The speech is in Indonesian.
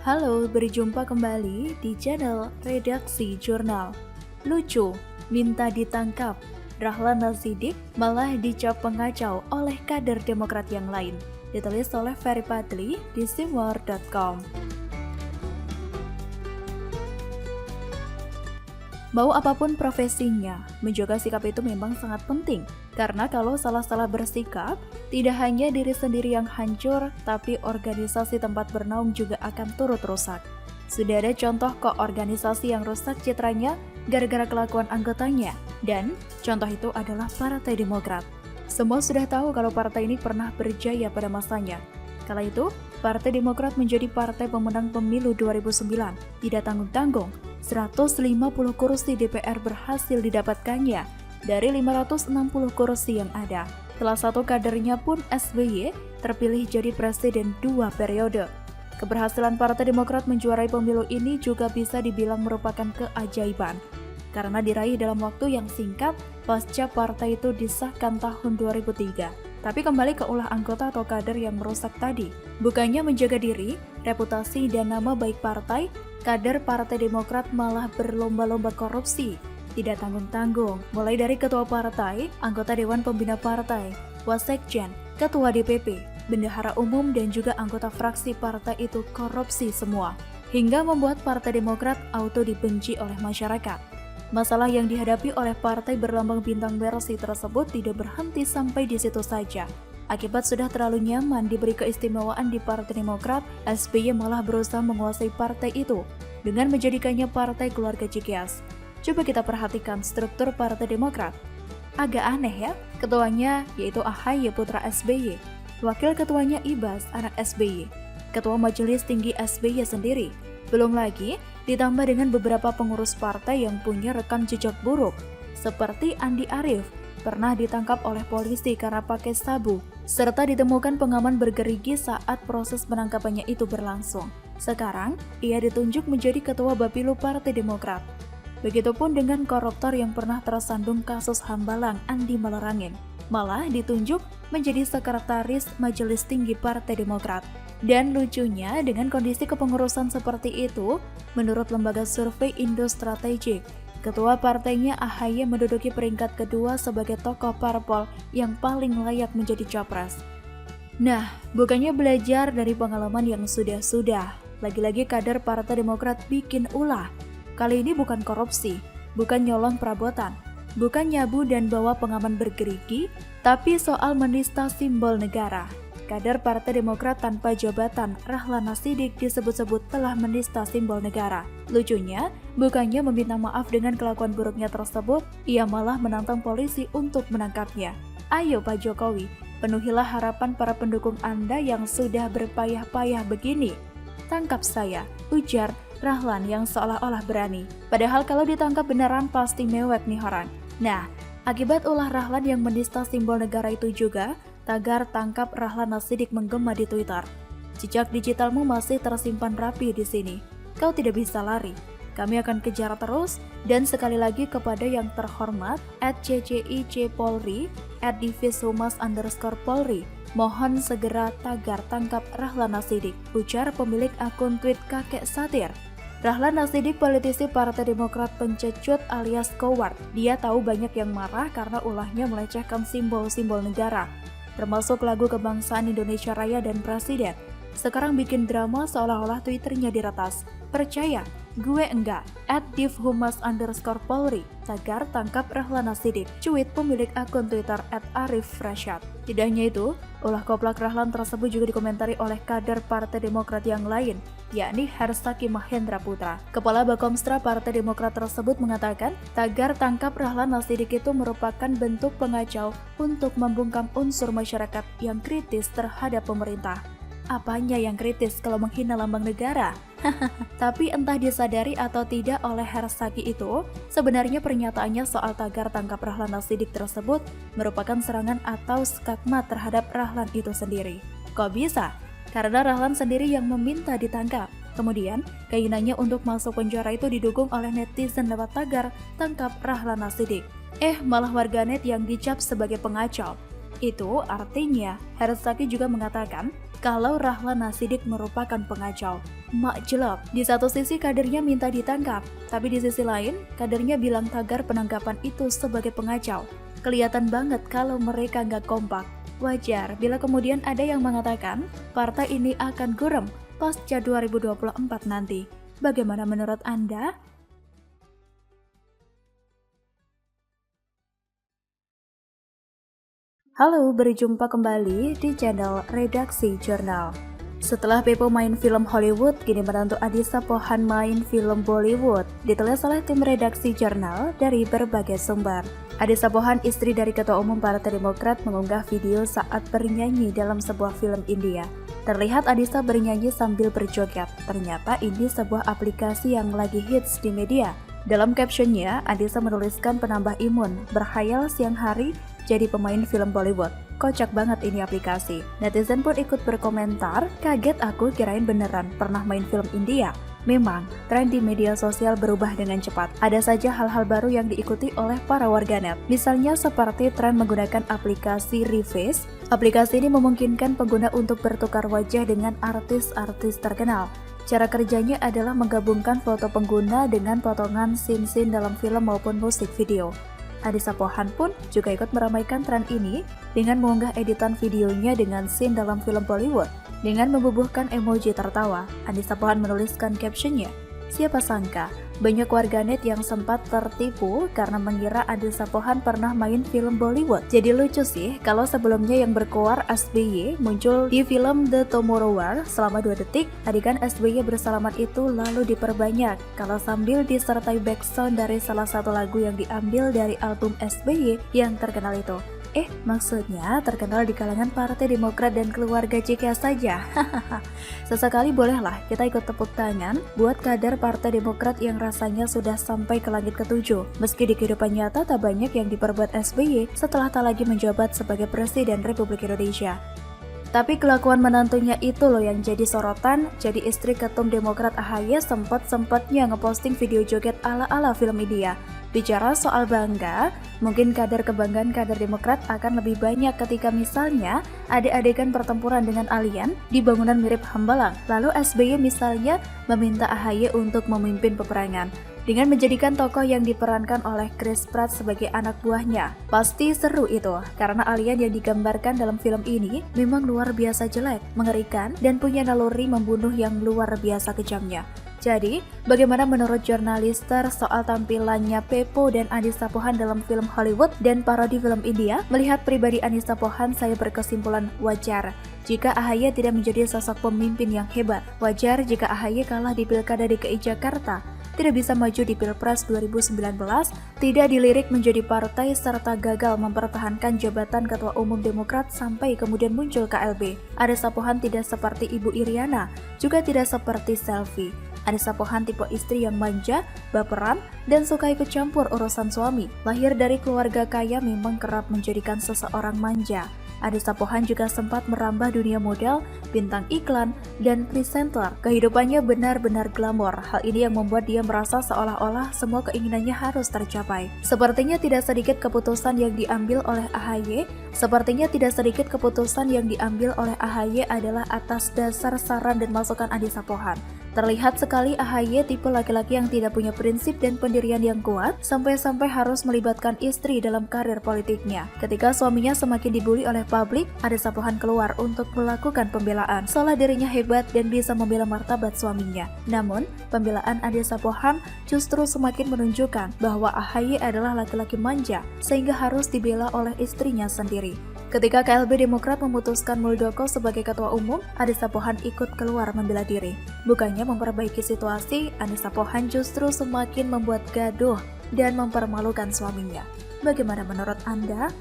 Halo, berjumpa kembali di channel Redaksi Jurnal. Lucu, minta ditangkap. Rahlan Nasidik malah dicap pengacau oleh kader Demokrat yang lain. Ditulis oleh Ferry Padli di simwar.com. Mau apapun profesinya, menjaga sikap itu memang sangat penting. Karena kalau salah-salah bersikap, tidak hanya diri sendiri yang hancur, tapi organisasi tempat bernaung juga akan turut rusak. Sudah ada contoh kok organisasi yang rusak citranya gara-gara kelakuan anggotanya, dan contoh itu adalah Partai Demokrat. Semua sudah tahu kalau partai ini pernah berjaya pada masanya. Kala itu, Partai Demokrat menjadi partai pemenang pemilu 2009. Tidak tanggung-tanggung, 150 kursi DPR berhasil didapatkannya dari 560 kursi yang ada. Salah satu kadernya pun SBY terpilih jadi presiden 2 periode. Keberhasilan Partai Demokrat menjuarai pemilu ini juga bisa dibilang merupakan keajaiban, karena diraih dalam waktu yang singkat pasca partai itu disahkan tahun 2003. Tapi kembali ke ulah anggota atau kader yang merusak tadi. Bukannya menjaga diri, reputasi, dan nama baik partai, kader Partai Demokrat malah berlomba-lomba korupsi. Tidak tanggung-tanggung, mulai dari ketua partai, anggota Dewan Pembina Partai, Wasekjen, ketua DPP, bendahara umum, dan juga anggota fraksi partai itu korupsi semua. Hingga membuat Partai Demokrat auto dibenci oleh masyarakat. Masalah yang dihadapi oleh partai berlambang bintang Mercy tersebut tidak berhenti sampai di situ saja. Akibat sudah terlalu nyaman diberi keistimewaan di Partai Demokrat, SBY malah berusaha menguasai partai itu dengan menjadikannya partai keluarga Cikias. Coba kita perhatikan struktur Partai Demokrat. Agak aneh ya, ketuanya yaitu AHY putra SBY, wakil ketuanya Ibas anak SBY, ketua majelis tinggi SBY sendiri. Belum lagi ditambah dengan beberapa pengurus partai yang punya rekam jejak buruk, seperti Andi Arief, pernah ditangkap oleh polisi karena pakai sabu, serta ditemukan pengaman bergerigi saat proses penangkapannya itu berlangsung. Sekarang, ia ditunjuk menjadi ketua Bapilu Partai Demokrat. Begitupun dengan koruptor yang pernah tersandung kasus Hambalang, Andi Malarangin, malah ditunjuk menjadi sekretaris Majelis Tinggi Partai Demokrat. Dan lucunya, dengan kondisi kepengurusan seperti itu, menurut lembaga survei Indo Strategik, ketua partainya AHY menduduki peringkat kedua sebagai tokoh parpol yang paling layak menjadi capres. Nah, bukannya belajar dari pengalaman yang sudah-sudah, lagi-lagi kader Partai Demokrat bikin ulah. Kali ini bukan korupsi, bukan nyolong perabotan, bukan nyabu dan bawa pengaman bergerigi, tapi soal menista simbol negara. Kader Partai Demokrat tanpa jabatan, Rahlan Nasidik, disebut-sebut telah menista simbol negara. Lucunya, bukannya meminta maaf dengan kelakuan buruknya tersebut, ia malah menantang polisi untuk menangkapnya. Ayo Pak Jokowi, penuhilah harapan para pendukung Anda yang sudah berpayah-payah begini. Tangkap saya, ujar Rahlan yang seolah-olah berani. Padahal kalau ditangkap beneran pasti mewek nih orang. Nah, akibat ulah Rahlan yang menista simbol negara itu juga, tagar tangkap Rahlan Nasidik menggema di Twitter. Jejak digitalmu masih tersimpan rapi di sini. Kau tidak bisa lari. Kami akan kejar terus, dan sekali lagi kepada yang terhormat @ccicpolri @divisumas_polri, mohon segera tagar tangkap Rahlan Nasidik, ujar pemilik akun tweet kakek satir. Rahlan Nasidik, politisi Partai Demokrat pencecut alias coward. Dia tahu banyak yang marah karena ulahnya melecehkan simbol-simbol negara, termasuk lagu kebangsaan Indonesia Raya dan Presiden. Sekarang bikin drama seolah-olah Twitternya diretas. Percaya, gue enggak. @divhumas_polri, tagar tangkap Rahlan Nasidik, cuit pemilik akun Twitter @arifrashad. Tidak hanya itu, ulah koplak Rahlan tersebut juga dikomentari oleh kader Partai Demokrat yang lain, yakni Hersaki Mahendra Putra. Kepala Bakomstra Partai Demokrat tersebut mengatakan, tagar tangkap Rahlan Nasidik itu merupakan bentuk pengacau untuk membungkam unsur masyarakat yang kritis terhadap pemerintah. Apanya yang kritis kalau menghina lambang negara? Tapi entah disadari atau tidak oleh Hersaki itu, sebenarnya pernyataannya soal tagar tangkap Rahlan Nasidik tersebut merupakan serangan atau skakmat terhadap Rahlan itu sendiri. Kok bisa? Karena Rahlan sendiri yang meminta ditangkap. Kemudian, keinginannya untuk masuk penjara itu didukung oleh netizen lewat tagar tangkap Rahlan Nasidik. Malah warganet yang dicap sebagai pengacau. Itu artinya Hersaki juga mengatakan kalau Rahlan Nasidik merupakan pengacau. Mak jelek, di satu sisi kadernya minta ditangkap, tapi di sisi lain kadernya bilang tagar penangkapan itu sebagai pengacau. Kelihatan banget kalau mereka nggak kompak. Wajar bila kemudian ada yang mengatakan partai ini akan gurem pasca 2024 nanti. Bagaimana menurut Anda? Halo, berjumpa kembali di channel Redaksi Jurnal. Setelah Pepo main film Hollywood, kini menantu Adisa Pohan main film Bollywood. Ditulis oleh tim Redaksi Jurnal dari berbagai sumber. Adisa Pohan, istri dari Ketua Umum Partai Demokrat, mengunggah video saat bernyanyi dalam sebuah film India. Terlihat Adisa bernyanyi sambil berjoget. Ternyata ini sebuah aplikasi yang lagi hits di media. Dalam captionnya, Adisa menuliskan penambah imun, berhayal siang hari jadi pemain film Bollywood. Kocak banget ini aplikasi. Netizen pun ikut berkomentar, kaget aku kirain beneran pernah main film India. Memang, tren di media sosial berubah dengan cepat. Ada saja hal-hal baru yang diikuti oleh para warganet. Misalnya seperti tren menggunakan aplikasi Reface. Aplikasi ini memungkinkan pengguna untuk bertukar wajah dengan artis-artis terkenal. Cara kerjanya adalah menggabungkan foto pengguna dengan potongan scene-scene dalam film maupun musik video. Adisa Pohan pun juga ikut meramaikan tren ini dengan mengunggah editan videonya dengan scene dalam film Bollywood. Dengan membubuhkan emoji tertawa, Adisa Pohan menuliskan captionnya, "Siapa sangka, banyak warganet yang sempat tertipu karena mengira Adisa Pohan pernah main film Bollywood." Jadi lucu sih kalau sebelumnya yang berkoar SBY muncul di film The Tomorrow War selama 2 detik, adegan SBY bersalaman itu lalu diperbanyak kalau sambil disertai backsound dari salah satu lagu yang diambil dari album SBY yang terkenal itu. Maksudnya terkenal di kalangan Partai Demokrat dan keluarga JK saja. Sesekali bolehlah kita ikut tepuk tangan buat kader Partai Demokrat yang rasanya sudah sampai ke langit ketujuh. Meski di kehidupan nyata tak banyak yang diperbuat SBY setelah tak lagi menjabat sebagai Presiden Republik Indonesia. Tapi kelakuan menantunya itu loh yang jadi sorotan. Jadi istri Ketum Demokrat AHY sempat-sempatnya ngeposting video joget ala-ala film India. Bicara soal bangga, mungkin kadar kebanggaan kader Demokrat akan lebih banyak ketika misalnya ada adegan pertempuran dengan alien di bangunan mirip Hambalang. Lalu SBY misalnya meminta AHY untuk memimpin peperangan dengan menjadikan tokoh yang diperankan oleh Chris Pratt sebagai anak buahnya. Pasti seru itu, karena alien yang digambarkan dalam film ini memang luar biasa jelek, mengerikan, dan punya naluri membunuh yang luar biasa kejamnya. Jadi, bagaimana menurut jurnalister soal tampilannya Pepo dan Adisa Pohan dalam film Hollywood dan parodi film India? Melihat pribadi Adisa Pohan, saya berkesimpulan wajar jika AHY tidak menjadi sosok pemimpin yang hebat. Wajar jika AHY kalah di Pilkada DKI Jakarta, tidak bisa maju di Pilpres 2019, tidak dilirik menjadi partai, serta gagal mempertahankan jabatan Ketua Umum Demokrat sampai kemudian muncul KLB. Adisa Pohan tidak seperti Ibu Iriana, juga tidak seperti Selfie. Adisa Pohan tipe istri yang manja, baperan, dan suka ikut campur urusan suami. Lahir dari keluarga kaya memang kerap menjadikan seseorang manja. Adisa Pohan juga sempat merambah dunia model, bintang iklan, dan presenter. Kehidupannya benar-benar glamor. Hal ini yang membuat dia merasa seolah-olah semua keinginannya harus tercapai. Sepertinya tidak sedikit keputusan yang diambil oleh AHY adalah atas dasar saran dan masukan Adisa Pohan. Terlihat sekali AHY tipe laki-laki yang tidak punya prinsip dan pendirian yang kuat, sampai-sampai harus melibatkan istri dalam karir politiknya. Ketika suaminya semakin dibully oleh publik, Adisa Pohan keluar untuk melakukan pembelaan. Seolah dirinya hebat dan bisa membela martabat suaminya. Namun, pembelaan Adisa Pohan justru semakin menunjukkan bahwa AHY adalah laki-laki manja, sehingga harus dibela oleh istrinya sendiri. Ketika KLB Demokrat memutuskan Muldoko sebagai ketua umum, Adisa Pohan ikut keluar membela diri. Bukannya memperbaiki situasi, Adisa Pohan justru semakin membuat gaduh dan mempermalukan suaminya. Bagaimana menurut Anda?